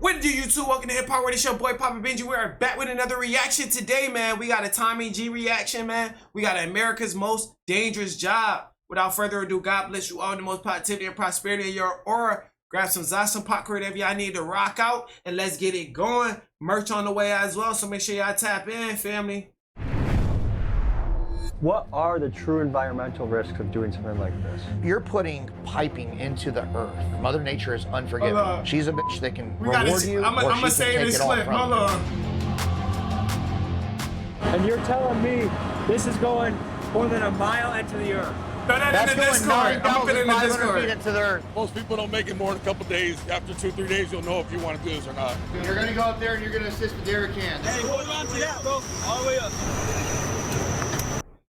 What do you two? Welcome to Hip Hop World. It's your boy Poppa Benji. We are back with another reaction today, man. We got a Tommy G reaction, man. We got America's Most Dangerous Job. Without further ado, God bless you all, the most positivity and prosperity in your aura. Grab some Zaz, popcorn, whatever y'all need to rock out, and let's get it going. Merch on the way as well, so make sure y'all tap in, family. What are the true environmental risks of doing something like this? You're putting piping into the earth. Mother Nature is unforgiving. She's a bitch that can reward you, I'm gonna say this clip. Hold on. And you're telling me this is going more than a mile into the earth? That's going 9,500 feet into the earth. Most people don't make it more than a couple days. After 2-3 days, you'll know if you want to do this or not. You're going to go up there and you're going to assist the dairy can. Hey, hold on to that, bro. All the way up.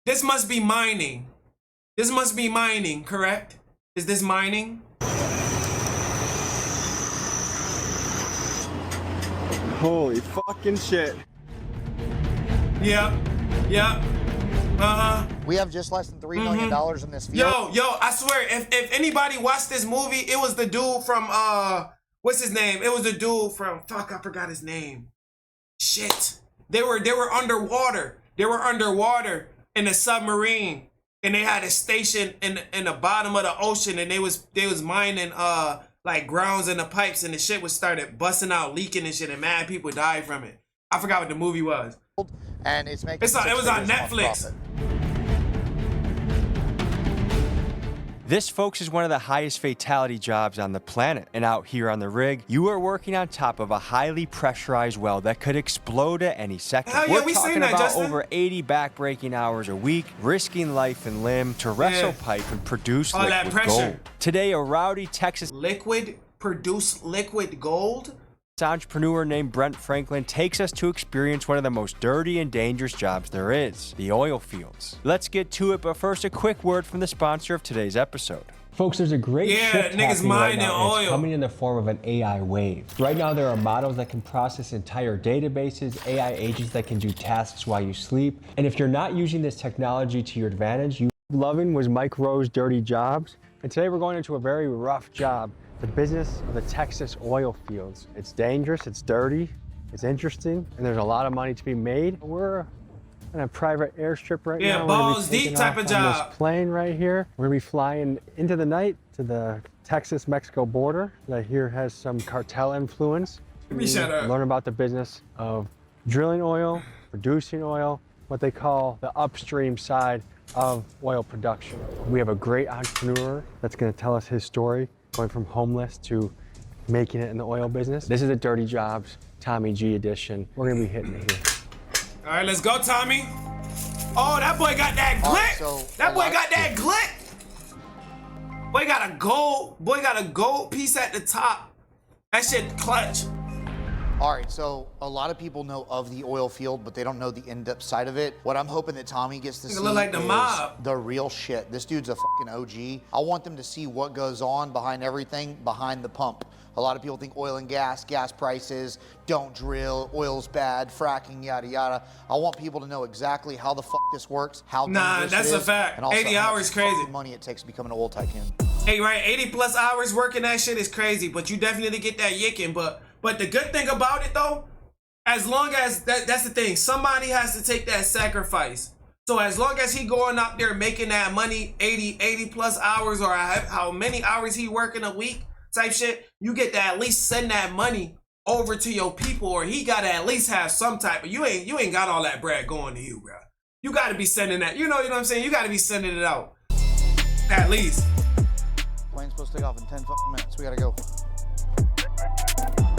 This must be mining. This must be mining, correct? Is this mining? Holy fucking shit. Yep. Yep. We have just less than $3 million in this field. Yo, I swear, if anybody watched this movie, it was the dude from what's his name? It was the dude from I forgot his name. Shit. They were underwater. They were underwater in a submarine, and they had a station in the bottom of the ocean, and they was mining like grounds in the pipes, and the shit was started busting out, leaking and shit, and mad people died from it. I forgot what the movie was. And it's making it was on Netflix. This, folks, is one of the highest fatality jobs on the planet. And out here on the rig, you are working on top of a highly pressurized well that could explode at any second. Yeah, We're talking about over 80 back-breaking hours a week, risking life and limb to wrestle pipe and produce liquid gold. Today, a rowdy Texas produce liquid gold? Entrepreneur named Brent Franklin takes us to experience one of the most dirty and dangerous jobs there is, the oil fields. Let's get to it, but first a quick word from the sponsor of today's episode. Folks, there's a great shift happening right now, and it's coming in the form of an AI wave. Right now, there are models that can process entire databases, AI agents that can do tasks while you sleep. And if you're not using this technology to your advantage, loving was Mike Rowe's dirty jobs. And today we're going into a very rough job. The business of the Texas oil fields. It's dangerous, it's dirty, it's interesting, and there's a lot of money to be made. We're in a private airstrip right now. Yeah, balls deep type of job. This plane right here. We're gonna be flying into the night to the Texas-Mexico border that here has some cartel influence. Learn about the business of drilling oil, producing oil, what they call the upstream side of oil production. We have a great entrepreneur that's gonna tell us his story, going from homeless to making it in the oil business. This is a Dirty Jobs Tommy G edition. We're gonna be hitting it here. All right, let's go, Tommy. Oh, that boy got that glick. That boy got that glick. Boy got a gold piece at the top. That shit clutch. All right, so a lot of people know of the oil field, but they don't know the in-depth side of it. What I'm hoping that Tommy gets to see look like the mob. The real shit. This dude's a fucking OG. I want them to see what goes on behind everything, behind the pump. A lot of people think oil and gas prices, don't drill, oil's bad, fracking, yada, yada. I want people to know exactly how the fuck this works, how dangerous that's it a is, fact. and also 80 how hours much crazy. money it takes to become an oil tycoon. Hey, right, 80 plus hours working that shit is crazy, but you definitely get that yicking. But the good thing about it though, as long as that's the thing, somebody has to take that sacrifice. So as long as he going out there making that money, 80 plus hours, or how many hours he working a week type shit, you get to at least send that money over to your people, or he gotta at least have some type of, you ain't got all that bread going to you, bro. You gotta be sending that, you know what I'm saying? You gotta be sending it out. At least. Plane's supposed to take off in 10 fucking minutes. We gotta go.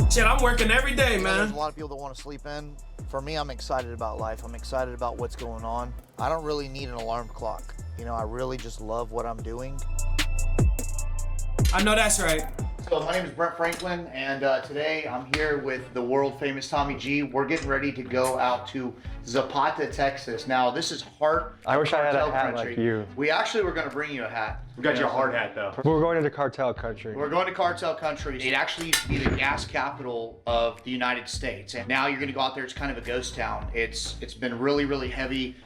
Shit, I'm working every day, man. There's a lot of people that want to sleep in. For me, I'm excited about life. I'm excited about what's going on. I don't really need an alarm clock. You know, I really just love what I'm doing. I know that's right. So my name is Brent Franklin, and today I'm here with the world famous Tommy G. We're getting ready to go out to Zapata, Texas. Now, this is heart. I wish I had a hat country. like you. We actually were going to bring you a hat. We got you a hard hat, though. We're going into cartel country. We're going to cartel country. It actually used to be the gas capital of the United States, and now you're going to go out there. It's kind of a ghost town. It's been really, really heavily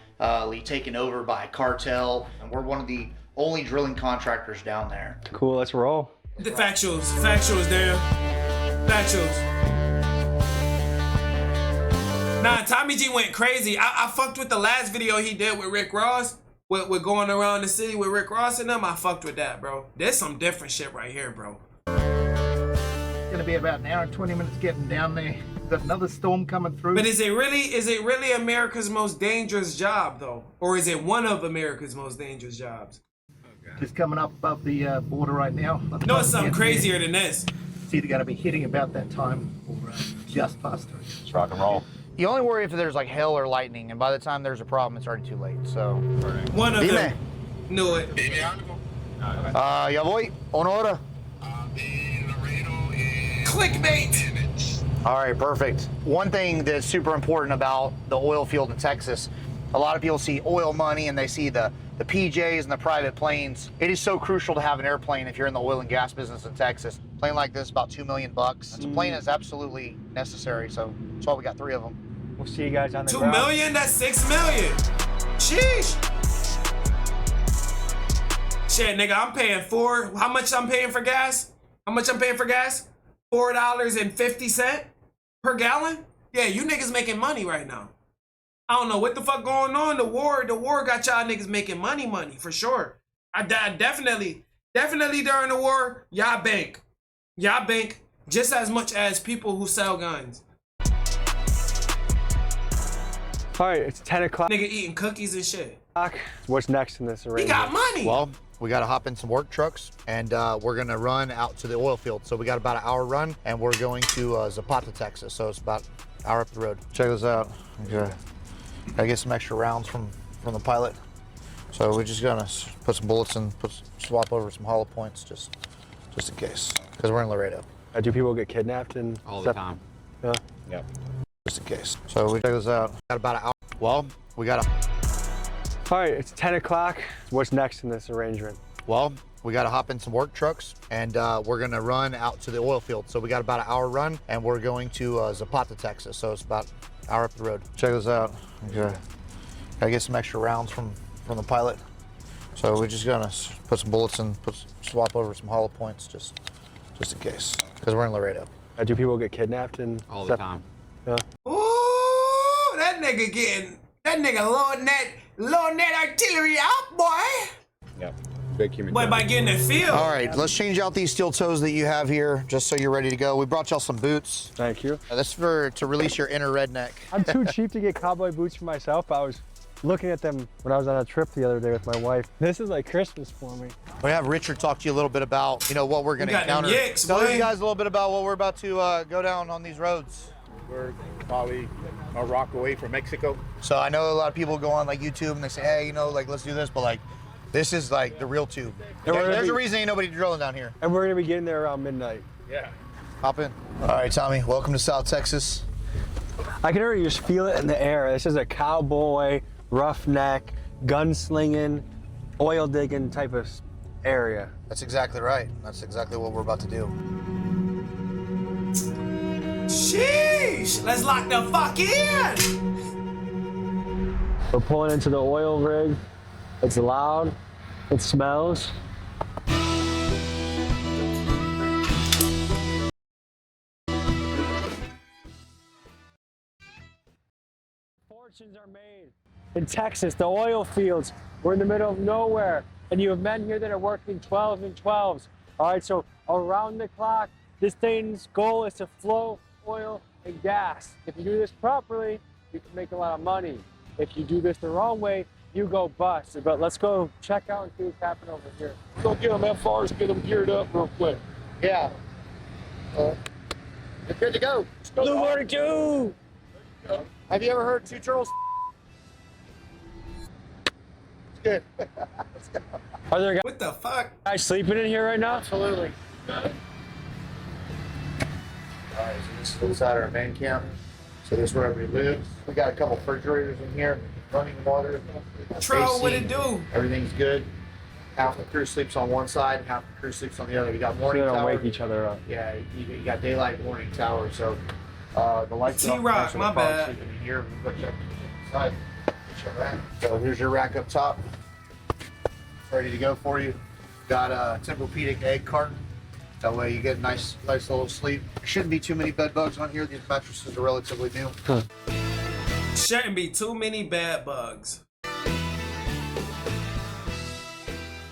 taken over by cartel, and we're one of the only drilling contractors down there. Cool, let's roll. The factuals, damn. Factuals. Nah, Tommy G went crazy. I fucked with the last video he did with Rick Ross. With going around the city with Rick Ross and them. I fucked with that, bro. There's some different shit right here, bro. It's gonna be about an hour and 20 minutes getting down there. Got another storm coming through. But is it really America's most dangerous job though? Or is it one of America's most dangerous jobs? Just coming up above the border right now. No, it's something crazier than this. It's either gonna be hitting about that time or just past it. It's rock and roll. You only worry if there's like hail or lightning, and by the time there's a problem, it's already too late. So. One of them knew it. Ya voy, una hora. Clickbait. All right, perfect. One thing that's super important about the oil field in Texas, a lot of people see oil money and they see the PJs and the private planes. It is so crucial to have an airplane if you're in the oil and gas business in Texas. A plane like this, about $2 million. It's a plane that's absolutely necessary, so that's why we got 3 of them. We'll see you guys on the 2 ground. million? That's 6 million. Sheesh. Shit, nigga, I'm paying how much I'm paying for gas? How much I'm paying for gas? $4.50 per gallon? Yeah, you niggas making money right now. I don't know what the fuck going on. The war got y'all niggas making money for sure. I definitely during the war, y'all bank just as much as people who sell guns. All right, it's 10 o'clock. Nigga eating cookies and shit. What's next in this arrangement? He got money. Well, we got to hop in some work trucks, and we're going to run out to the oil field. So we got about an hour run, and we're going to Zapata, Texas. So it's about an hour up the road. Check this out. Okay. Gotta get some extra rounds from the pilot. So we're just gonna put some bullets in, swap over some hollow points, just in case, because we're in Laredo. Do people get kidnapped and All the time. Yeah. Yep. Just in case. So we check this out. Got about an hour. Well, we got All right, it's 10 o'clock. What's next in this arrangement? Well, we got to hop in some work trucks, and we're going to run out to the oil field. So we got about an hour run, and we're going to Zapata, Texas. So it's about an hour up the road. Check this out. Okay. Gotta get some extra rounds from the pilot. So we're just gonna put some bullets in, swap over some hollow points, just in case, because we're in Laredo. Do people get kidnapped and All the time. Yeah. Ooh, that nigga loading that artillery out, boy. Yep. Big human. Boy, by getting the field. All right, let's change out these steel toes that you have here, just so you're ready to go. We brought y'all some boots. Thank you. This is to release your inner redneck. I'm too cheap to get cowboy boots for myself. I was looking at them when I was on a trip the other day with my wife. This is like Christmas for me. We have Richard talk to you a little bit about, what we're gonna encounter. Tell you guys a little bit about what we're about to go down on these roads. We're probably a rock away from Mexico. So I know a lot of people go on like YouTube and they say, hey, let's do this, but like, this is like the real tube. There's a reason ain't nobody drilling down here. And we're gonna be getting there around midnight. Yeah. Hop in. All right, Tommy, welcome to South Texas. I can already just feel it in the air. This is a cowboy, roughneck, gunslinging, oil digging type of area. That's exactly right. That's exactly what we're about to do. Sheesh, let's lock the fuck in. We're pulling into the oil rig. It's loud, it smells. Fortunes are made. In Texas, the oil fields, we're in the middle of nowhere, and you have men here that are working 12 and 12s. All right, so around the clock, this thing's goal is to flow oil and gas. If you do this properly, you can make a lot of money. If you do this the wrong way, you go bust. But let's go check out and see what's happening over here. Go get them FRs, get them geared up real quick. Yeah. You're good to go. Blue 42! Have you ever heard two turtles? It's good. Let's go. Are there What the fuck? guys sleeping in here right now? Absolutely. All right, so this is inside our van camp. So this is where everybody lives. We got a couple refrigerators in here, running water. Tro, AC, what it do? Everything's good. Half the crew sleeps on one side, half the crew sleeps on the other. We got So morning they don't tower. wake each other up. Yeah, you got daylight, morning tower. So the lights are off. T-Rock, so my they're probably bad. sleeping in here. We put you inside. Put your rack. So here's your rack up top. Ready to go for you. Got a Tempur-Pedic egg carton. That way you get a nice little sleep. There shouldn't be too many bed bugs on here. These mattresses are relatively new. Shouldn't be too many bad bugs.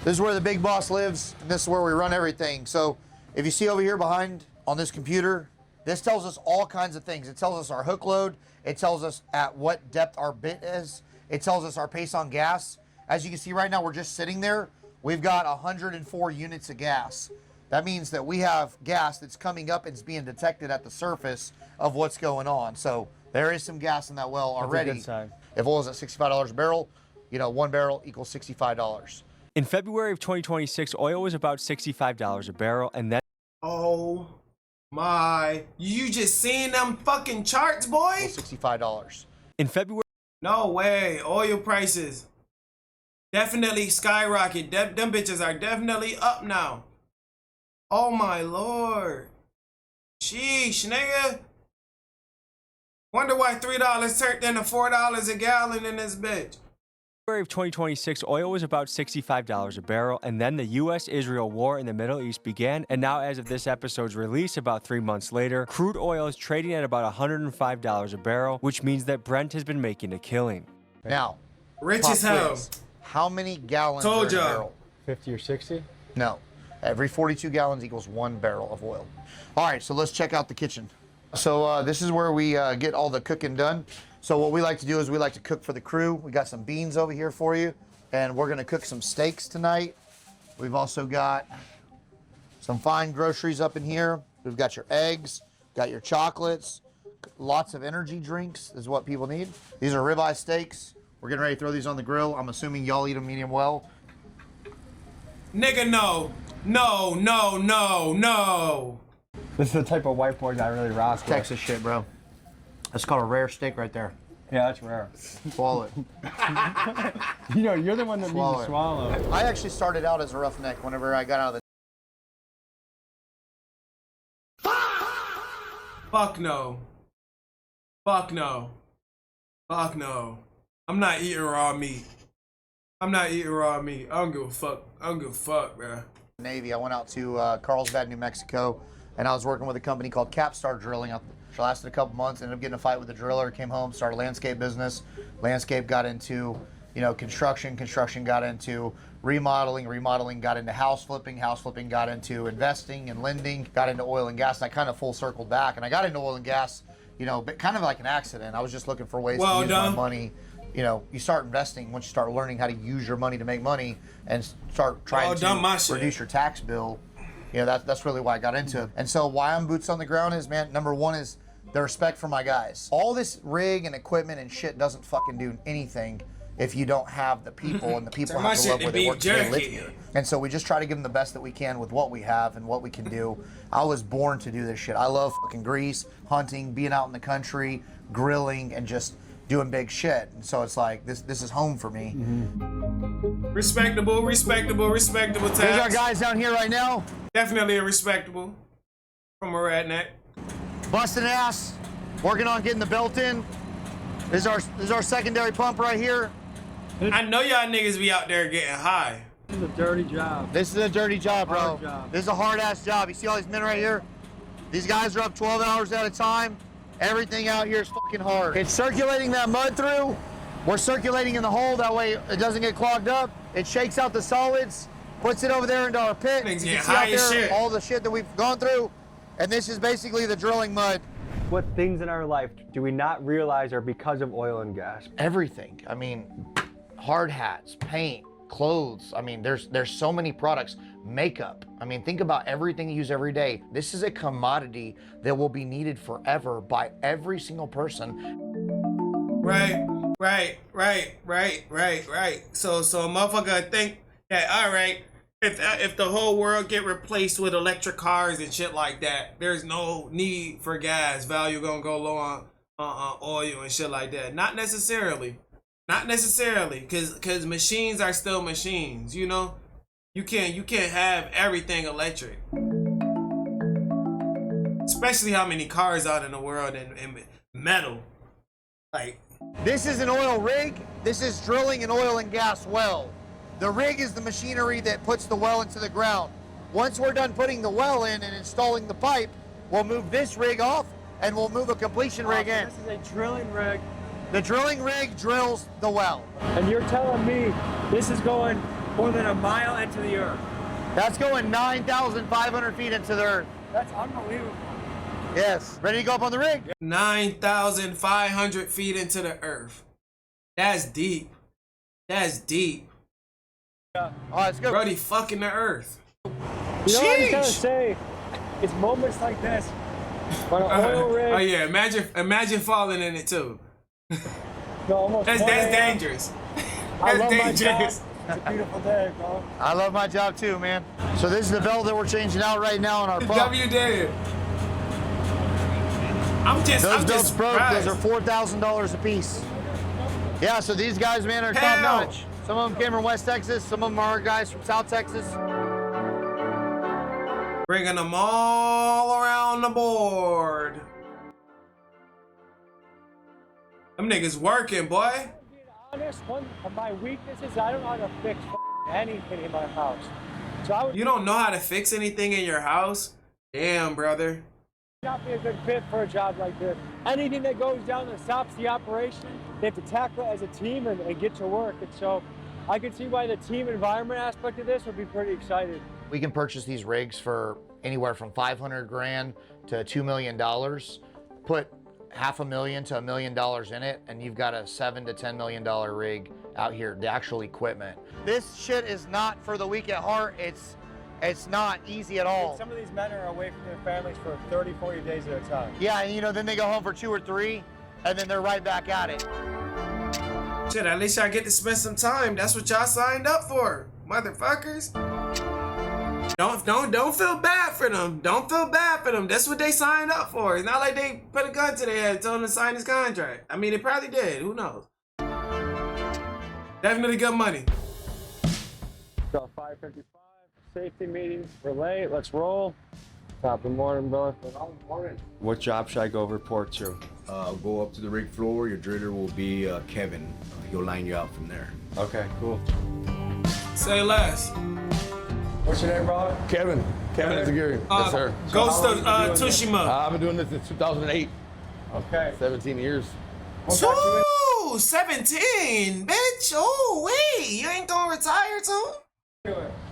This is where the big boss lives, and this is where we run everything. So if you see over here behind on this computer, this tells us all kinds of things. It tells us our hook load. It tells us at what depth our bit is. It tells us our pace on gas. As you can see right now, we're just sitting there. We've got 104 units of gas. That means that we have gas that's coming up and it's being detected at the surface of what's going on. So there is some gas in that well already. That's a good sign. If oil is at $65 a barrel, you know, 1 barrel equals $65. In February of 2026, oil was about $65 a barrel, and then Oh my. You just seen them fucking charts, boy? $65. in February No way. Oil prices definitely skyrocket. Them bitches are definitely up now. Oh my lord. Sheesh, nigga. Wonder why $3 turned into $4 a gallon in this bitch. of 2026, oil was about $65 a barrel, and then the U.S.-Israel war in the Middle East began, and now as of this episode's release, about 3 months later, crude oil is trading at about $105 a barrel, which means that Brent has been making a killing. Now, Rich pop as hell. quiz. How many gallons are Told in a ya. barrel? 50 or 60? No. Every 42 gallons equals 1 barrel of oil. All right, so let's check out the kitchen. So this is where we get all the cooking done. So what we like to do is we like to cook for the crew. We got some beans over here for you, and we're gonna cook some steaks tonight. We've also got some fine groceries up in here. We've got your eggs, got your chocolates, lots of energy drinks is what people need. These are ribeye steaks. We're getting ready to throw these on the grill. I'm assuming y'all eat them medium well. Nigga, no. No, no, no, no. This is the type of white boys I really rock with. Texas shit, bro. That's called a rare steak right there. Yeah, that's rare. Swallow it. You know, you're the one that Swallow needs it. to swallow. I actually started out as a roughneck whenever I got out of the... Fuck no. Fuck no. Fuck no. I'm not eating raw meat. I'm not eating raw meat. I don't give a fuck. I don't give a fuck, bro. Navy. I went out to Carlsbad, New Mexico, and I was working with a company called Capstar Drilling. It lasted a couple months, ended up getting in a fight with a driller, came home, started a landscape business. Landscape got into, you know, construction. Construction got into remodeling. Remodeling got into house flipping. House flipping got into investing and lending. Got into oil and gas, and I kind of full circled back. And I got into oil and gas, you know, but kind of like an accident. I was just looking for ways to use my money. You know, you start investing once you start learning how to use your money to make money and start trying to reduce your tax bill. You know, that's really why I got into it. And so why I'm boots on the ground is, man, number one is the respect for my guys. All this rig and equipment and shit doesn't fucking do anything if you don't have the people, and the people have to love where they work to live here. And so we just try to give them the best that we can with what we have and what we can do. I was born to do this shit. I love fucking grease, hunting, being out in the country, grilling, and just doing big shit. And so it's like, this is home for me. Respectable, respectable, respectable tax. Here's our guys down here right now. Definitely a respectable from a redneck. Busting ass, working on getting the belt in. This is our secondary pump right here. I know y'all niggas be out there getting high. This is a dirty job. This is a dirty job, bro. Hard job. This is a hard ass job. You see all these men right here? These guys are up 12 hours at a time. Everything out here is fucking hard. It's circulating that mud through. We're circulating in the hole, that way it doesn't get clogged up. It shakes out the solids, puts it over there into our pit. Things You get can see out high as there shit. all the shit that we've gone through. And this is basically the drilling mud. What things in our life do we not realize are because of oil and gas? Everything. I mean, hard hats, paint, clothes. I mean, there's so many products. Makeup. I mean, think about everything you use every day. This is a commodity that will be needed forever by every single person. Right. So a motherfucker think that, all right, if the whole world get replaced with electric cars and shit like that, there's no need for gas. Value gonna go low on oil and shit like that. Not necessarily. Not necessarily, cause machines are still machines. You know, you can't have everything electric. Especially how many cars out in the world and metal. Like, this is an oil rig. This is drilling an oil and gas well. The rig is the machinery that puts the well into the ground. Once we're done putting the well in and installing the pipe, we'll move this rig off and we'll move a completion rig in. This is a drilling rig The drilling rig drills the well. And you're telling me this is going more than a mile into the earth? That's going 9,500 feet into the earth. That's unbelievable. Yes. Ready to go up on the rig? 9,500 feet into the earth. That's deep. That's deep. All right, let's go. Brody fucking the earth. You know what I was gonna say? It's moments like this when an oil rig. Oh yeah, imagine falling in it too. No, almost That's dangerous. I That's love dangerous. my job. It's a beautiful day, bro. I love my job too, man. So this is the valve that we're changing out right now on our pump. W did. I'm just broke. surprised. Those are $4,000 a piece. Yeah, so these guys, man, are top notch. Some of them came from West Texas. Some of them are guys from South Texas. Bringing them all around the board. Them niggas working, boy. Being honest, one of my weaknesses, I don't know how to fix anything in my house. So I would You don't know how to fix anything in your house? Damn, brother. not be a good fit for a job like this. Anything that goes down that stops the operation, they have to tackle it as a team and get to work. And so I can see why the team environment aspect of this would be pretty excited. We can purchase these rigs for anywhere from 500 grand to $2 million. Put $500,000 to $1 million in it, and you've got a $7 to $10 million rig out here, the actual equipment. This shit is not for the weak at heart. It's not easy at all. Some of these men are away from their families for 30, 40 days at a time. Yeah, and you know, then they go home for 2 or 3, and then they're right back at it. Shit, at least y'all get to spend some time. That's what y'all signed up for, motherfuckers. Don't feel bad for them. Don't feel bad for them. That's what they signed up for. It's not like they put a gun to their head and told them to sign this contract. I mean, it probably did. Who knows? Definitely good money. So 5:55, safety meeting, we're late, let's roll. Top of the morning, brother. What job should I go report to? Go up to the rig floor. Your driller will be Kevin. He'll line you out from there. Okay, cool. Say less. What's your name, brother? Kevin Azagiri. Yes, sir. Ghost of Tushima. I've been doing this since 2008. Okay. 17 years. Ooh, 17, bitch. Oh, wait. You ain't gonna retire too?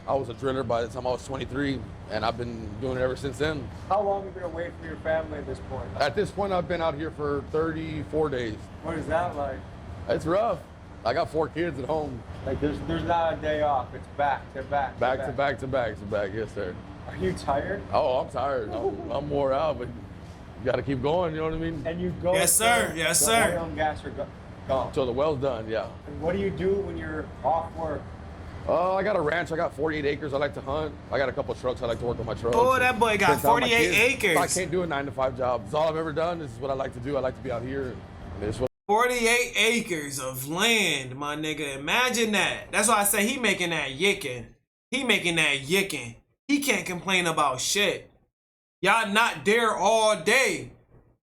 I was a driller by the time I was 23, and I've been doing it ever since then. How long have you been away from your family at this point? At this point, I've been out here for 34 days. What is that like? It's rough. I got 4 kids at home. Like there's not a day off. It's back to back. Back to back to back to back. Yes, sir. Are you tired? Oh, I'm tired. I'm wore out, but you got to keep going. You know what I mean? And you go. Yes, sir. Yes, sir. Oil and gas are gone. Till the well's done. Yeah. And what do you do when you're off work? I got a ranch. I got 48 acres. I like to hunt. I got a couple of trucks. I like to work on my trucks. Oh, that boy got Spend time with my 48 kids. acres. I can't do a 9-to-5 job. It's all I've ever done. This is what I like to do. I like to be out here. And this is what 48 acres of land, my nigga. Imagine that. That's why I say he making that yicking. He making that yicking. He can't complain about shit. Y'all not there all day.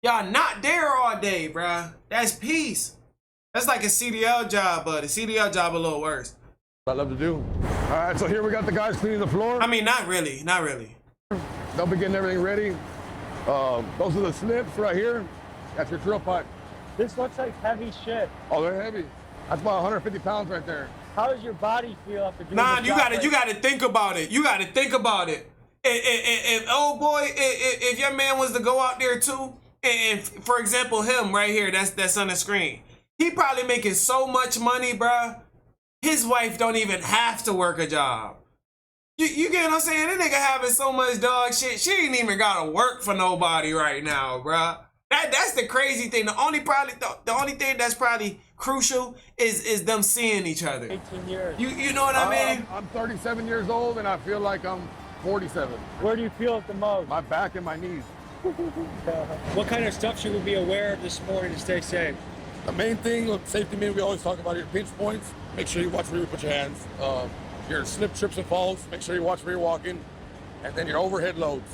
Y'all not there all day, bruh. That's peace. That's like a CDL job, but a CDL job a little worse. I love to do. All right, so here we got the guys cleaning the floor. I mean, not really. Not really. They'll be getting everything ready. Those are the snips right here. That's your drill pipe. This looks like heavy shit. Oh, they're heavy. That's about 150 pounds right there. How does your body feel after doing Nah, this you job gotta, like you gotta think about it. You gotta think about it. If oh boy, if your man was to go out there too, and for example, him right here, that's on the screen. He probably making so much money, bruh. His wife don't even have to work a job. You get what I'm saying? That nigga having so much dog shit, she ain't even gotta work for nobody right now, bruh. That's the crazy thing. The only thing that's probably crucial is them seeing each other. 18 years. You know what I mean? I'm 37 years old and I feel like I'm 47. Where do you feel it the most? My back and my knees. What kind of stuff should we be aware of this morning to stay safe? The main thing, look, safety man, we always talk about your pinch points. Make sure you watch where you put your hands. Your slip, trips, and falls. Make sure you watch where you're walking. And then your overhead loads.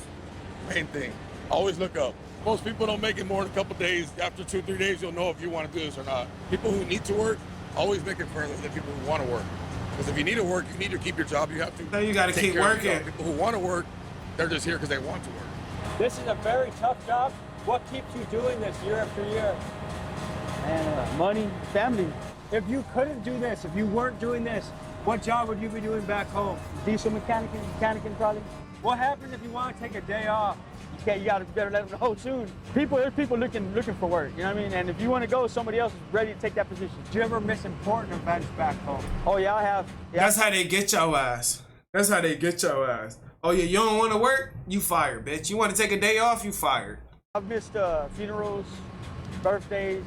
Main thing. Always look up. Most people don't make it more than a couple days. After 2 or 3 days, you'll know if you want to do this or not. People who need to work, always make it further than people who want to work. Because if you need to work, you need to keep your job. You have to. So you got to take keep care of working. yourself. People who want to work, they're just here because they want to work. This is a very tough job. What keeps you doing this year after year? and money, family. If you couldn't do this, if you weren't doing this, what job would you be doing back home? Diesel mechanicing probably. What happens if you want to take a day off? You better let them know soon. There's people looking for work, you know what I mean? And if you want to go, somebody else is ready to take that position. Do you ever miss important events back home? Oh yeah, I have. Yeah. That's how they get your ass. That's how they get your ass. Oh yeah, you don't want to work? You fired, bitch. You want to take a day off? You fired. I've missed funerals, birthdays,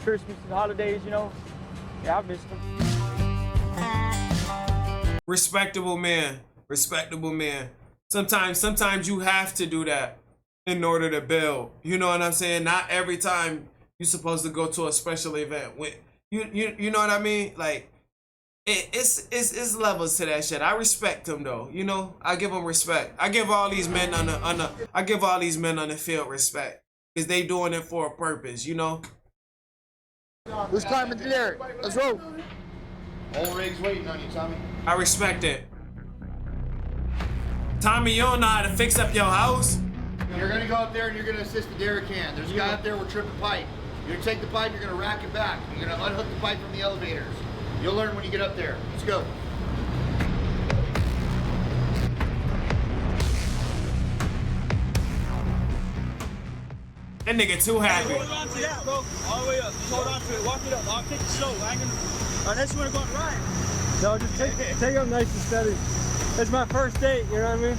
Christmas and holidays, you know. Yeah, I've missed them. Respectable man. Respectable man. Sometimes you have to do that in order to build. You know what I'm saying? Not every time you're supposed to go to a special event. You know what I mean? Like it's levels to that shit. I respect them though. You know, I give them respect. I give all these men on the field respect because they doing it for a purpose. You know. Who's climbing there? Let's roll. Whole rig's waiting on you, Tommy. I respect it. Tommy, you don't know how to fix up your house? You're gonna go up there and you're gonna assist the dairy can. There's a guy up there with tripping pipe. You're gonna take the pipe, you're gonna rack it back. You're gonna unhook the pipe from the elevators. You'll learn when you get up there. Let's go. That nigga too happy. Hold on to that, bro. All the way up. Just hold on to it. Walk it up. I'll take it slow. I ain't gonna. Unless you wanna go on right. No, just take it up nice and steady. It's my first date, you know what I mean?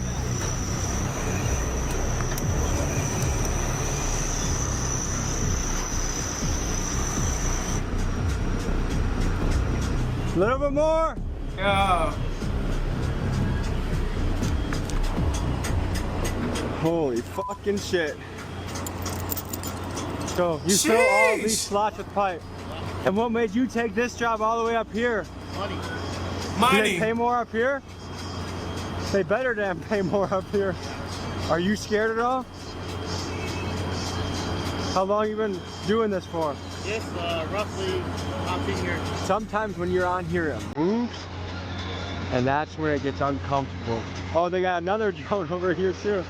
A little bit more. Yeah. Holy fucking shit. So you fill all these slots with pipe. And what made you take this job all the way up here? Money. Do they pay more up here? They better damn pay more up here. Are you scared at all? How long you been doing this for? Yes, roughly 15 years. Sometimes when you're on here, it moves, and that's where it gets uncomfortable. Oh, they got another drone over here too.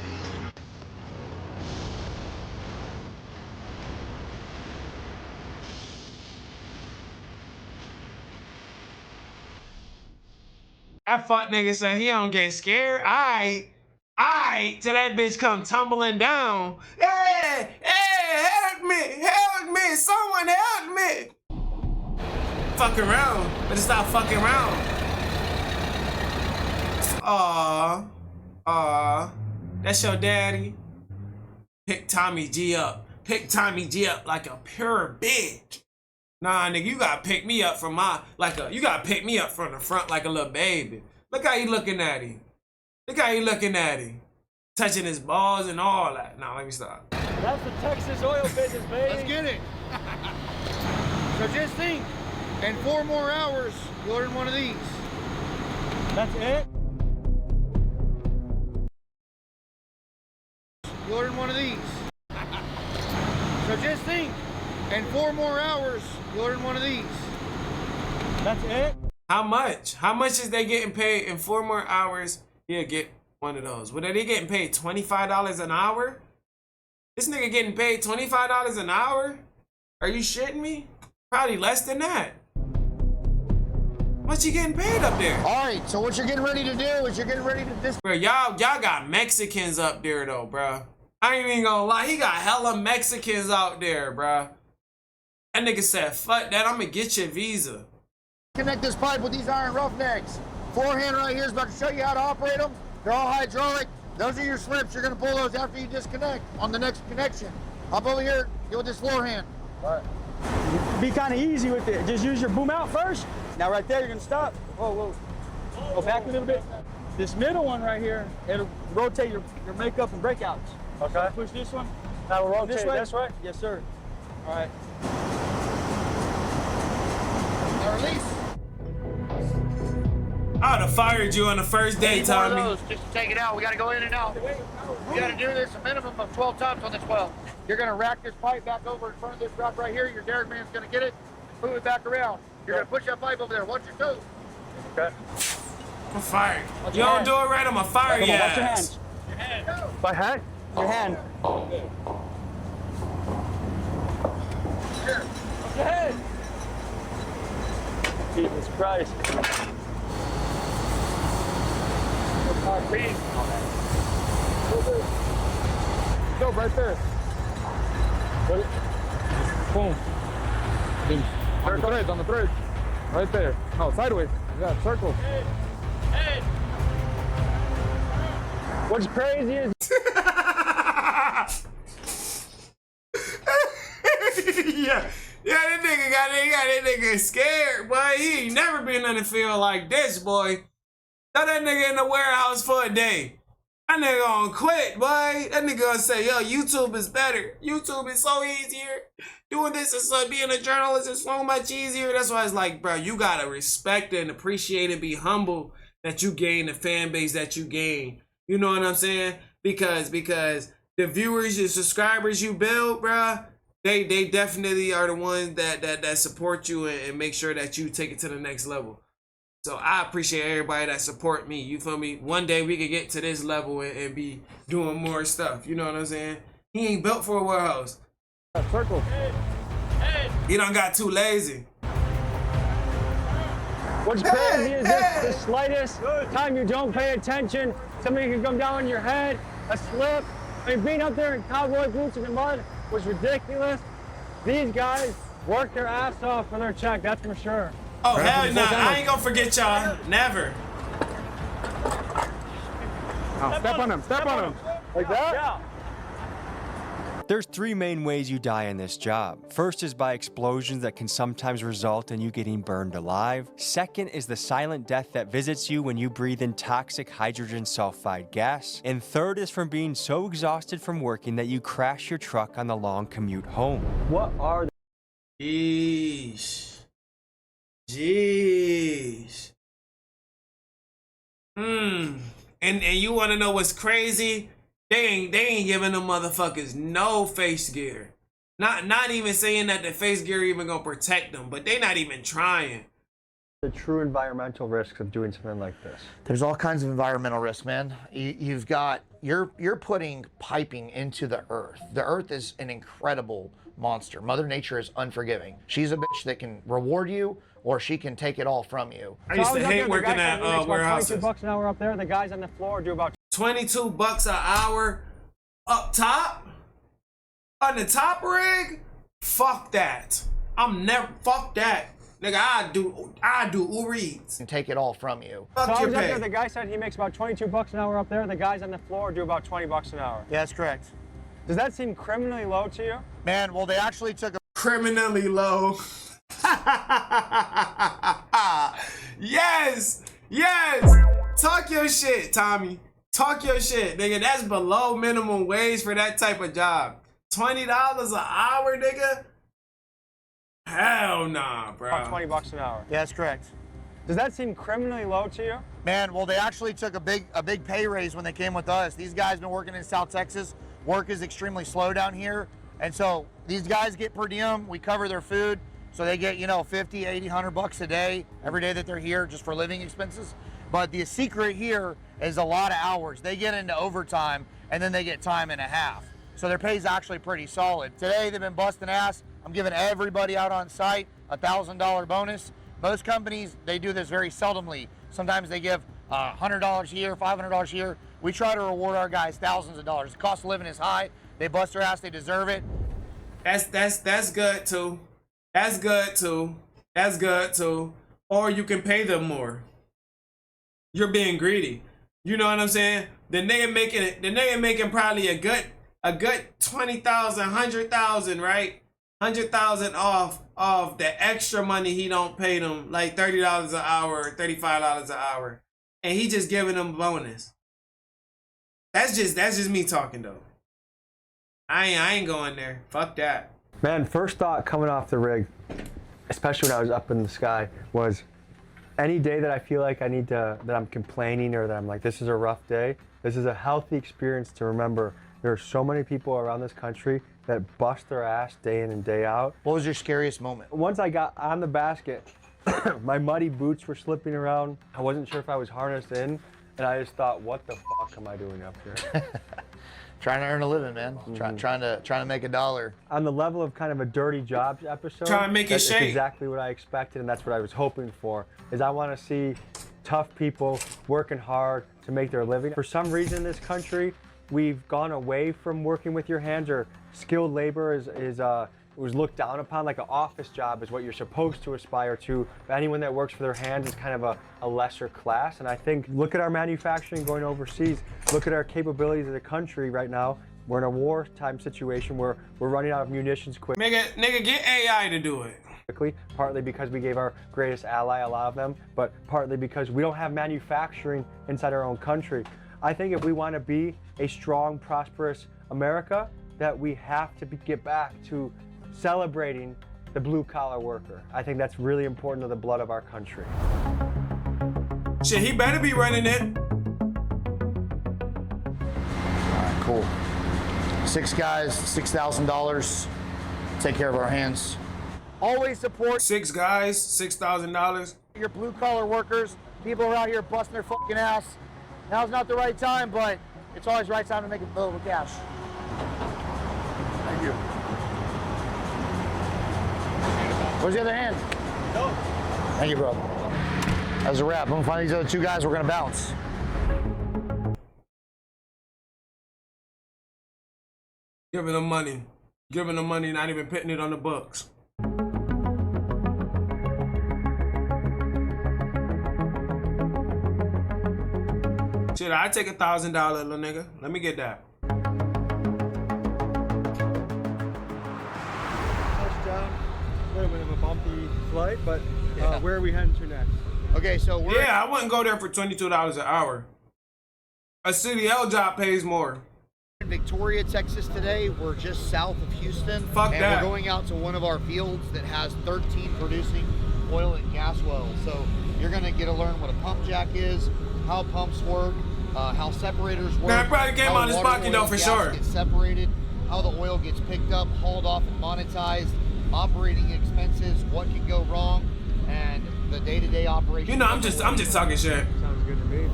That fuck nigga said he don't get scared. I till that bitch come tumbling down. Hey, help me, someone help me. Fuck around, better stop fucking around. Aw, that's your daddy. Pick Tommy G up. Pick Tommy G up like a pure bitch. Nah, nigga, you gotta pick me up from you gotta pick me up from the front like a little baby. Look how you looking at him. Look how you looking at him. Touching his balls and all that. Nah, let me stop. That's the Texas oil business, baby. Let's get it. So just think, in 4 more hours, you'll earn one of these. That's it? You'll earn one of these. So just think, in 4 more hours, you'll earn one of these. That's it? How much? How much is they getting paid in 4 more hours? He'll get one of those. What are they getting paid? $25 an hour? This nigga getting paid $25 an hour? Are you shitting me? Probably less than that. What you getting paid up there? All right, so what you're getting ready to do is you're getting ready to Bro, y'all got Mexicans up there though, bro. I ain't even gonna lie, he got hella Mexicans out there, bro. That nigga said, fuck that, I'm gonna get your visa. connect this pipe with these iron roughnecks. Forehand right here is about to show you how to operate them. They're all hydraulic. Those are your slips. You're gonna pull those after you disconnect on the next connection. Hop over here, get with this forehand. All right. Be kind of easy with it. Just use your boom out first. Now right there, you're gonna stop. Whoa, whoa. Go back a little bit. This middle one right here, it'll rotate your makeup and breakouts. Okay. Push this one. Now we'll rotate this way. That's right. Yes, sir. All right. Now release. I would have fired you on the first day, Tommy. Just to take it out. We gotta go in and out. You gotta do this a minimum of 12 times on the 12. You're gonna rack this pipe back over in front of this drop right here. Your derrick man's gonna get it, move it back around. You're gonna push that pipe over there. Watch your toes. Okay. I'm fired. You don't do it right, I'm gonna fire you. Watch your hands. Your hand. My hand? Your hand. Here. Jesus Christ. Go right there. Boom. On the thread. Right there. No, sideways. Yeah, circle. Hey. What's crazy is yeah, that nigga got that nigga scared, boy. He ain't never been in the field like this, boy. Throw that nigga in the warehouse for a day. That nigga gonna quit, boy. That nigga gonna say, yo, YouTube is better. YouTube is so easier. Doing this is being a journalist is so much easier. That's why it's like, bro, you gotta respect and appreciate and be humble that you gain the fan base that you gain. You know what I'm saying? Because the viewers, your subscribers you build, bro, they definitely are the ones that support you and make sure that you take it to the next level. So I appreciate everybody that support me. You feel me? One day we could get to this level and be doing more stuff. You know what I'm saying? He ain't built for a warehouse. circle. He done got too lazy. What's crazy is this, the slightest time you don't pay attention, somebody can come down on your head, a slip. I mean, being up there in cowboy boots in the mud was ridiculous. These guys work their ass off for their check, that's for sure. Oh, hell nah. I ain't gonna forget y'all. Never. Oh, step on him. Like that? Yeah. There's three main ways you die in this job. First is by explosions that can sometimes result in you getting burned alive. Second is the silent death that visits you when you breathe in toxic hydrogen sulfide gas. And third is from being so exhausted from working that you crash your truck on the long commute home. What are Jeez. And you wanna know what's crazy? They ain't giving them motherfuckers no face gear. Not even saying that the face gear even gonna protect them, but they not even trying. the true environmental risks of doing something like this? There's all kinds of environmental risks, man. You've got, you're putting piping into the earth. The earth is an incredible monster. Mother Nature is unforgiving. She's a bitch that can reward you, or she can take it all from you. I used to hate working at warehouses. $22 an hour up there. The guys on the floor do about $22 an hour up top on the top rig. Fuck that. Fuck that. Nigga, I do Uber Eats. And take it all from you. Fuck so I your was up pay. there, the guy said he makes about $22 an hour up there. The guys on the floor do about $20 an hour. Yeah, that's correct. Does that seem criminally low to you? Man, well, they actually took a criminally low. Yes, yes. Talk your shit, Tommy. Talk your shit, nigga. That's below minimum wage for that type of job. $20 an hour, nigga. Hell nah, bro. About $20 an hour. Yeah, that's correct. Does that seem criminally low to you? Man, well, they actually took a big pay raise when they came with us. These guys been working in South Texas. Work is extremely slow down here. And so these guys get per diem. We cover their food. So they get, you know, 50, 80, 100 bucks a day, every day that they're here, just for living expenses. But the secret here is a lot of hours. They get into overtime, and then they get time and a half. So their pay is actually pretty solid. Today, they've been busting ass. I'm giving everybody out on site a $1,000 bonus. Most companies, they do this very seldomly. Sometimes they give $100 a year, $500 a year. We try to reward our guys thousands of dollars. The cost of living is high. They bust their ass, they deserve it. That's good too. That's good too. That's good too. Or you can pay them more. You're being greedy. You know what I'm saying? The nigga making probably a good 20,000, 100,000, right? 100,000 off the extra money he don't pay them, like $30 an hour, $35 an hour, and he just giving them a bonus. That's just me talking though. I ain't going there. Fuck that. Man, first thought coming off the rig, especially when I was up in the sky, was any day that I feel like that I'm complaining or that I'm like, this is a rough day, this is a healthy experience to remember there are so many people around this country that bust their ass day in and day out. What was your scariest moment? Once I got on the basket, my muddy boots were slipping around. I wasn't sure if I was harnessed in, and I just thought, what the fuck am I doing up here? Trying to earn a living, man. Trying to make a dollar. On the level of kind of a dirty jobs episode, Trying to make it that's shake. exactly what I expected, and that's what I was hoping for. Is I want to see tough people working hard to make their living. For some reason in this country, we've gone away from working with your hands, or skilled labor was looked down upon. Like an office job is what you're supposed to aspire to. But anyone that works for their hands is kind of a lesser class. And I think, look at our manufacturing going overseas. Look at our capabilities as a country right now. We're in a wartime situation where we're running out of munitions quick. Nigga, get AI to do it. Quickly, partly because we gave our greatest ally, a lot of them, but partly because we don't have manufacturing inside our own country. I think if we want to be a strong, prosperous America, that we have to get back to celebrating the blue-collar worker. I think that's really important to the blood of our country. Shit, he better be running it. All right, cool. 6 guys, $6,000. Take care of our hands. Always support 6 guys, $6,000. your blue-collar workers. People are out here busting their fucking ass. Now's not the right time, but it's always the right time to make a little cash. Thank you. Where's the other hand? No. Thank you, bro. That's a wrap. I'm gonna find these other 2 guys. We're gonna bounce. Giving them money. Giving them money, not even putting it on the books. Shit, I take $1,000, little nigga. Let me get that. Touchdown. A little bit of a bumpy flight, but where are we heading to next? Okay, so we're... Yeah, I wouldn't go there for $22 an hour. A CDL job pays more. In Victoria, Texas today. We're just south of Houston. Fuck and that. We're going out to one of our fields that has 13 producing oil and gas wells. So you're gonna get to learn what a pump jack is, how pumps work, how separators work. That probably came out of his pocket though, for sure. Gets separated, how the oil gets picked up, hauled off, and monetized, operating expenses, what can go wrong, and the day-to-day operation. You know, I'm just talking shit. Sounds good to me.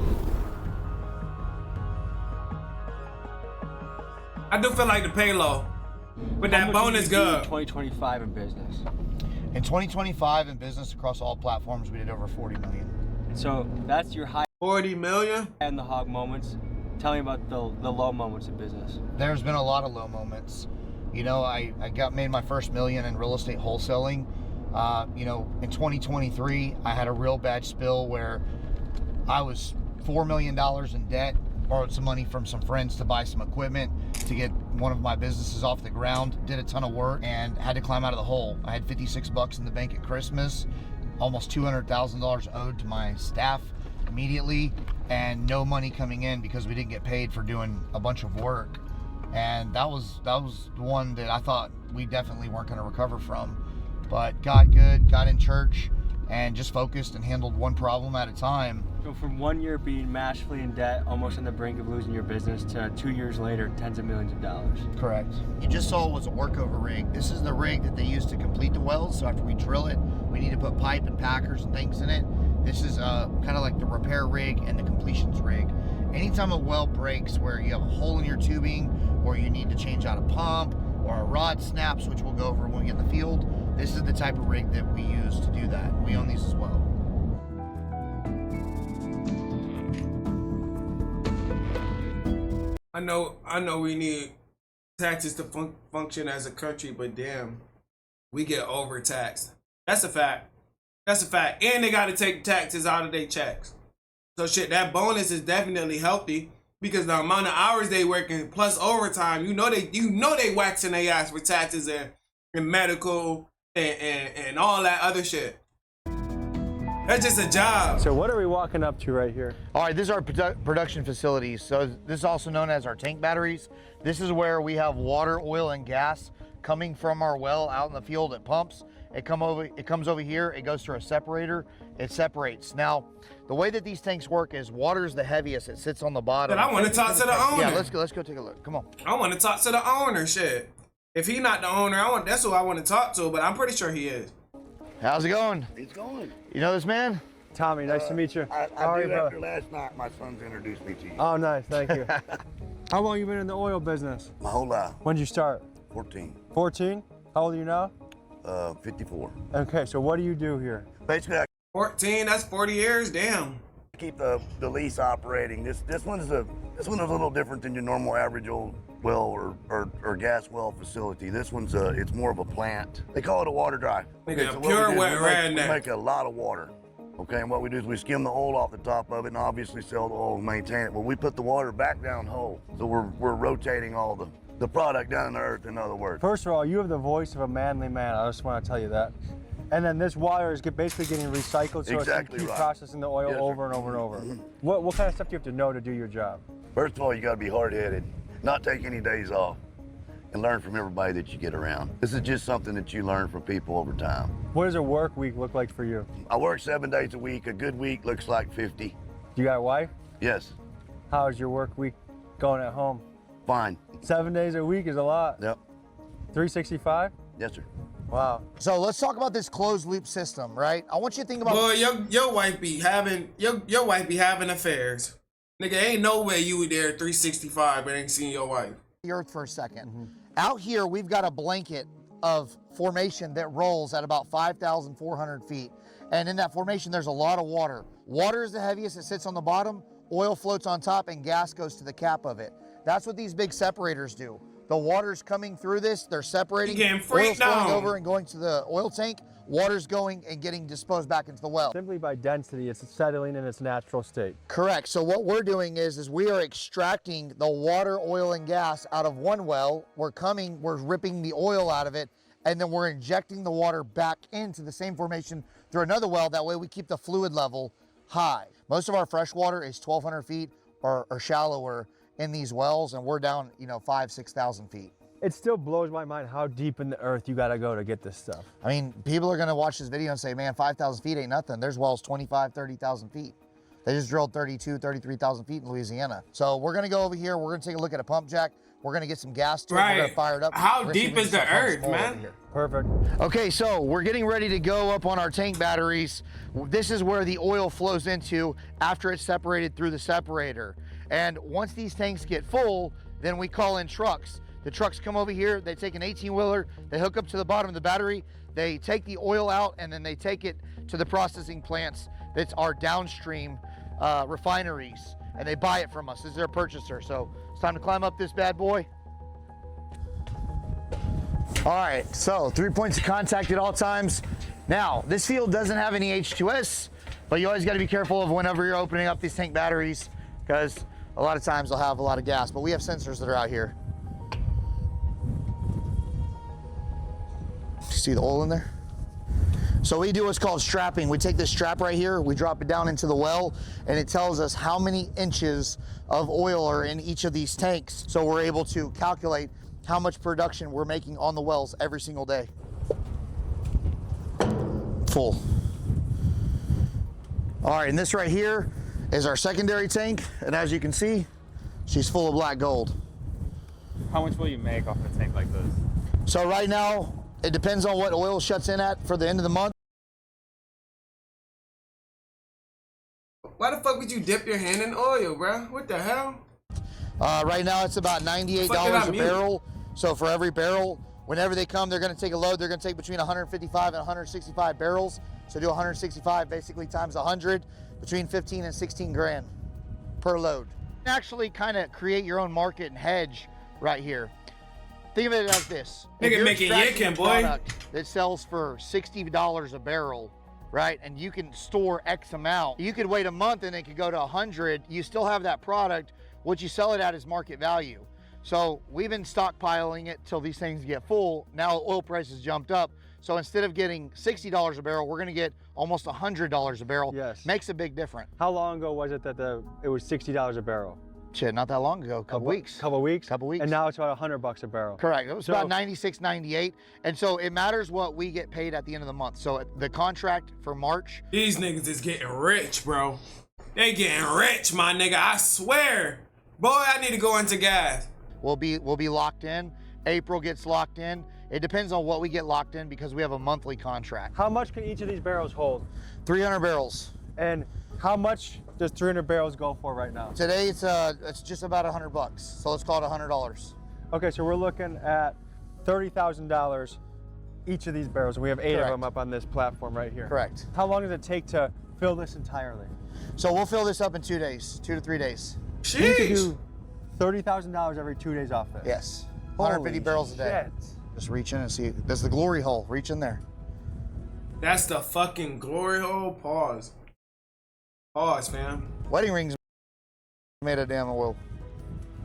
I do feel like the pay low, but that bonus good. 2025 in business. In 2025 in business across all platforms, we did over 40 million. So that's your high 40 million? and the hog moments. Tell me about the low moments in business. There's been a lot of low moments. You know, I made my first million in real estate wholesaling. You know, in 2023, I had a real bad spill where I was $4 million in debt, borrowed some money from some friends to buy some equipment to get one of my businesses off the ground, did a ton of work, and had to climb out of the hole. I had 56 bucks in the bank at Christmas, almost $200,000 owed to my staff immediately, and no money coming in because we didn't get paid for doing a bunch of work. And that was the one that I thought we definitely weren't going to recover from. But got good, got in church, and just focused and handled one problem at a time. So from 1 year being massively in debt, almost on the brink of losing your business, to 2 years later, tens of millions of dollars. Correct. You just saw was a workover rig. This is the rig that they use to complete the wells. So after we drill it, we need to put pipe and packers and things in it. This is kind of like the repair rig and the completions rig. Anytime a well breaks where you have a hole in your tubing, or you need to change out a pump, or a rod snaps, which we'll go over when we get in the field, this is the type of rig that we use to do that. We own these as well. I know we need taxes to function as a country, but damn, we get overtaxed. That's a fact. That's a fact. And they got to take taxes out of their checks. So shit, that bonus is definitely healthy because the amount of hours they working plus overtime, you know they waxing their ass for taxes and medical and all that other shit. That's just a job. So what are we walking up to right here? All right, this is our production facilities. So this is also known as our tank batteries. This is where we have water, oil, and gas coming from our well out in the field. It pumps. It comes over here. It goes through a separator. It separates. Now, the way that these tanks work is water is the heaviest. It sits on the bottom. But I want to talk to the owner. Yeah, let's go take a look. Come on. I want to talk to the owner. Shit. If he not the owner, that's who I want to talk to. But I'm pretty sure he is. How's it going? It's going. You know this man? Tommy, nice to meet you. I How are did you, after bro? last night. My son's introduced me to you. Oh, nice. Thank you. How long you been in the oil business? My whole life. When did you start? 14. 14? How old are you now? 54. Okay, so what do you do here? Basically, I 14, that's 40 years, damn. keep the lease operating. This one's a little different than your normal average old well or gas well facility. This one's it's more of a plant. They call it a water dry. Nigga, so pure wet we redneck. make a lot of water. Okay, and what we do is we skim the oil off the top of it and obviously sell the oil and maintain it. But we put the water back down whole. So we're rotating all the product down in the earth, in other words. First of all, you have the voice of a manly man. I just want to tell you that. And then this water is basically getting recycled, so Exactly it's keep right. processing the oil Yes, over sir. and over and over. What kind of stuff do you have to know to do your job? First of all, you got to be hard-headed, not take any days off, and learn from everybody that you get around. This is just something that you learn from people over time. What does a work week look like for you? I work 7 days a week. A good week looks like 50. You got a wife? Yes, How's your work week going at home? fine. 7 days a week is a lot. Yep. 365? Yes, sir. Wow. So let's talk about this closed loop system, right? I want you to think about. Boy, your wife be having your wife be having affairs. Nigga, ain't no way you were there 365 but ain't seen your wife. The earth for a second. Out here, we've got a blanket of formation that rolls at about 5,400 feet. And in that formation, there's a lot of water. Water is the heaviest, it sits on the bottom, oil floats on top, and gas goes to the cap of it. That's what these big separators do. The water's coming through this, they're separating, You getting oil's freaked flowing down. over and going to the oil tank, water's going and getting disposed back into the well. Simply by density, it's settling in its natural state. Correct. So what we're doing is we are extracting the water, oil, and gas out of one well. We're ripping the oil out of it, and then we're injecting the water back into the same formation through another well. That way we keep the fluid level high. Most of our fresh water is 1,200 feet or shallower in these wells, and we're down, 5,000 to 6,000 feet. It still blows my mind how deep in the earth you gotta go to get this stuff. I mean, people are gonna watch this video and say, man, 5,000 feet ain't nothing. There's wells 25, 30,000 feet. They just drilled 32, 33,000 feet in Louisiana. So we're gonna go over here, we're gonna take a look at a pump jack, we're gonna get some gas to it, we're gonna fire it up. How We're gonna see if deep we is can the start pumping earth, some oil man? over here. Perfect. Okay, so we're getting ready to go up on our tank batteries. This is where the oil flows into after it's separated through the separator. And once these tanks get full, then we call in trucks. The trucks come over here, they take an 18-wheeler, they hook up to the bottom of the battery, they take the oil out, and then they take it to the processing plants that's our downstream refineries, and they buy it from us as their purchaser. So it's time to climb up this bad boy. All right, so 3 points of contact at all times. Now, this field doesn't have any H2S, but you always gotta be careful of whenever you're opening up these tank batteries, because a lot of times they'll have a lot of gas, but we have sensors that are out here. See the oil in there? So we do what's called strapping. We take this strap right here, we drop it down into the well, and it tells us how many inches of oil are in each of these tanks. So we're able to calculate how much production we're making on the wells every single day. Full. All right, and this right here is our secondary tank, and as you can see, she's full of black gold. How much will you make off a tank like this? So right now, it depends on what oil shuts in at for the end of the month. Why the fuck would you dip your hand in oil, bro? What the hell? Right now, it's about $98 a barrel. So for every barrel, whenever they come, they're going to take a load. They're going to take between 155 and 165 barrels. So do 165 basically times 100, between 15 and 16 grand per load. Actually kind of create your own market and hedge right here. Think of it as this. Nigga making yikin', boy. Product that sells for $60 a barrel, right? And you can store X amount. You could wait a month and it could go to 100. You still have that product. What you sell it at is market value. So we've been stockpiling it till these things get full. Now oil prices jumped up. So instead of getting $60 a barrel, we're gonna get almost $100 a barrel. Yes. Makes a big difference. How long ago was it that it was $60 a barrel? Shit, not that long ago, couple weeks. Couple weeks? Couple weeks. And now it's about $100 a barrel. Correct. It was about 96, 98. And so it matters what we get paid at the end of the month. So the contract for March. These niggas is getting rich, bro. They getting rich, my nigga. I swear. Boy, I need to go into gas. We'll be locked in. April gets locked in. It depends on what we get locked in because we have a monthly contract. How much can each of these barrels hold? 300 barrels. And how much does 300 barrels go for right now? Today it's just about $100, so let's call it $100. Okay, so we're looking at $30,000 each of these barrels. We have 8 of them up on this platform right here. Correct. How long does it take to fill this entirely? So we'll fill this up in 2 days, 2 to 3 days. So you can do $30,000 every 2 days off this. Yes. 150 barrels a day. Shit. Just reach in and see. That's the glory hole. Reach in there. That's the fucking glory hole. Pause. Pause, fam. Wedding rings made of damn oil.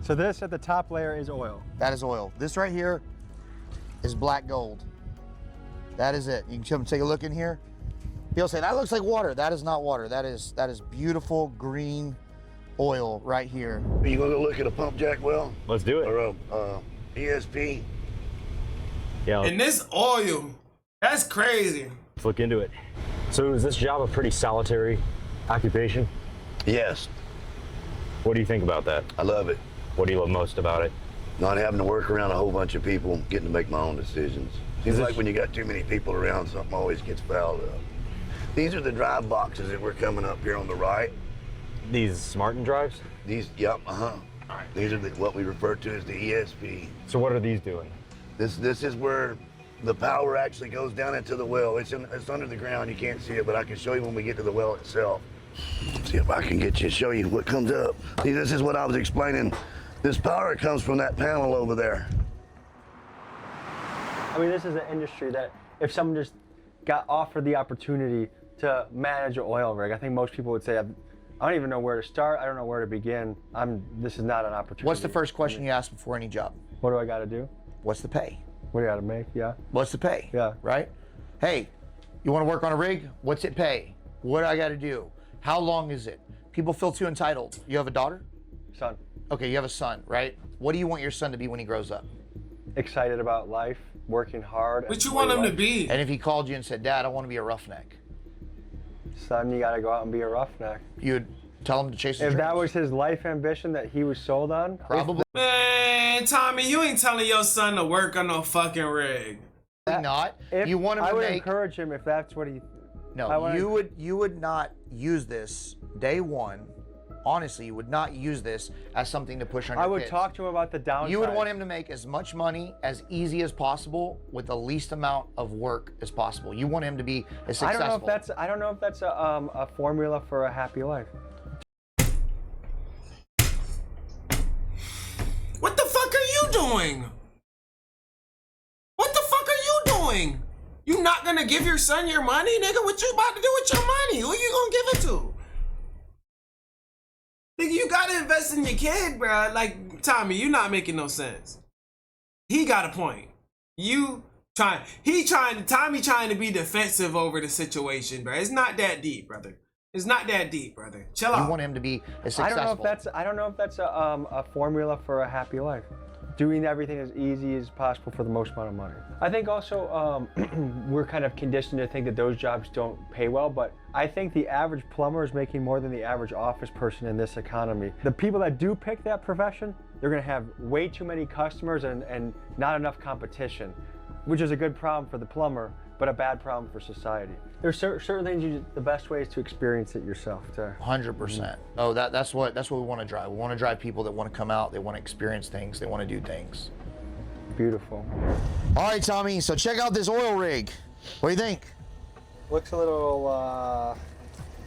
So this at the top layer is oil. That is oil. This right here is black gold. That is it. You can come take a look in here. People say that looks like water. That is not water. That is beautiful green oil right here. Are you gonna go look at a pump jack well? Let's do it. Or a ESP? Yeah. And this oil, that's crazy. Let's look into it. So is this job a pretty solitary occupation? Yes. What do you think about that? I love it. What do you love most about it? Not having to work around a whole bunch of people, getting to make my own decisions. Seems like when you got too many people around, something always gets fouled up. These are the drive boxes that we're coming up here on the right. These Smartin drives? These, yep, These are what we refer to as the ESP. So what are these doing? This is where the power actually goes down into the well. It's under the ground. You can't see it, but I can show you when we get to the well itself. See if I can get you to show you what comes up. See, this is what I was explaining. This power comes from that panel over there. I mean, this is an industry that if someone just got offered the opportunity to manage an oil rig, I think most people would say, I don't even know where to start. I don't know where to begin. This is not an opportunity. What's the first question you ask before any job? What do I got to do? What's the pay? What do I got to make? Yeah. What's the pay? Yeah. Right? Hey, you want to work on a rig? What's it pay? What do I got to do? How long is it? People feel too entitled. You have a daughter? Son. Okay, you have a son, right? What do you want your son to be when he grows up? Excited about life, working hard. What you want him to be? And if he called you and said, Dad, I want to be a roughneck. Son, you got to go out and be a roughneck. You'd tell him to chase his If that dreams? was his life ambition that he was sold on? Probably Man, Tommy, you ain't telling your son to work on no fucking rig. not. You want him I to would make... encourage him if that's what he... No, you would not use this day one. Honestly, you would not use this as something to push on your I would kids. talk to him about the downside. You would want him to make as much money as easy as possible with the least amount of work as possible. You want him to be as successful. I don't know if that's a formula for a happy life. What the fuck are you doing? What the fuck are you doing? You not gonna give your son your money, nigga? What you about to do with your money? Who you gonna give it to? Nigga, you gotta invest in your kid, bro. Like, Tommy, you not making no sense. He got a point. Tommy trying to be defensive over the situation, bro. It's not that deep, brother. It's not that deep, brother. Chill out. You want him to be as successful. I don't know if that's a formula for a happy life. Doing everything as easy as possible for the most amount of money. I think also we're kind of conditioned to think that those jobs don't pay well, but I think the average plumber is making more than the average office person in this economy. The people that do pick that profession, they're gonna have way too many customers and not enough competition, which is a good problem for the plumber, but a bad problem for society. There's certain things the best way is to experience it yourself. 100%. Oh, that's what we want to drive. We want to drive people that want to come out, they want to experience things, they want to do things. Beautiful. All right, Tommy, so check out this oil rig. What do you think? Looks a little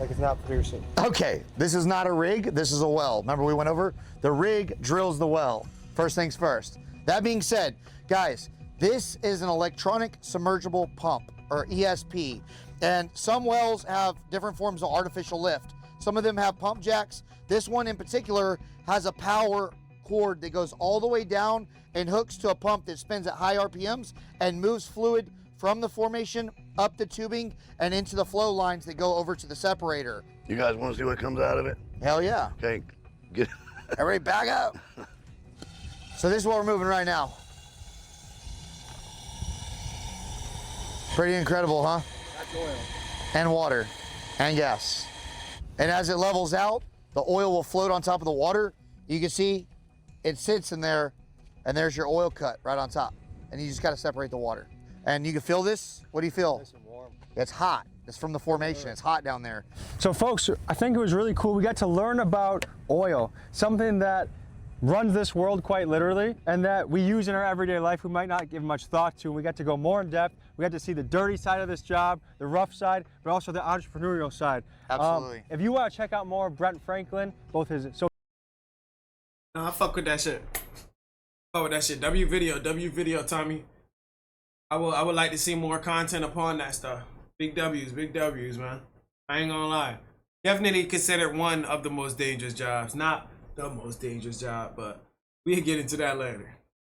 like it's not producing. Okay, this is not a rig, this is a well. Remember we went over? The rig drills the well. First things first. That being said, guys, this is an electronic submergible pump, or ESP. And some wells have different forms of artificial lift. Some of them have pump jacks. This one in particular has a power cord that goes all the way down and hooks to a pump that spins at high RPMs and moves fluid from the formation up the tubing and into the flow lines that go over to the separator. You guys want to see what comes out of it? Hell yeah. Okay, get everybody back up. So this is what we're moving right now. Pretty incredible, huh? That's oil. And water and gas. And as it levels out, the oil will float on top of the water. You can see it sits in there, and there's your oil cut right on top. And you just got to separate the water. And you can feel this. What do you feel? Nice and warm. It's hot. It's from the formation. It's hot down there. So folks, I think it was really cool. We got to learn about oil, something that runs this world quite literally and that we use in our everyday life we might not give much thought to. We got to go more in depth. We got to see the dirty side of this job, the rough side, but also the entrepreneurial side. Absolutely. If you want to check out more of Brent Franklin, both his I fuck with that shit. Fuck with that shit. W video, Tommy. I would like to see more content upon that stuff. Big W's, man. I ain't gonna lie. Definitely considered one of the most dangerous jobs. Not the most dangerous job, but we'll get into that later.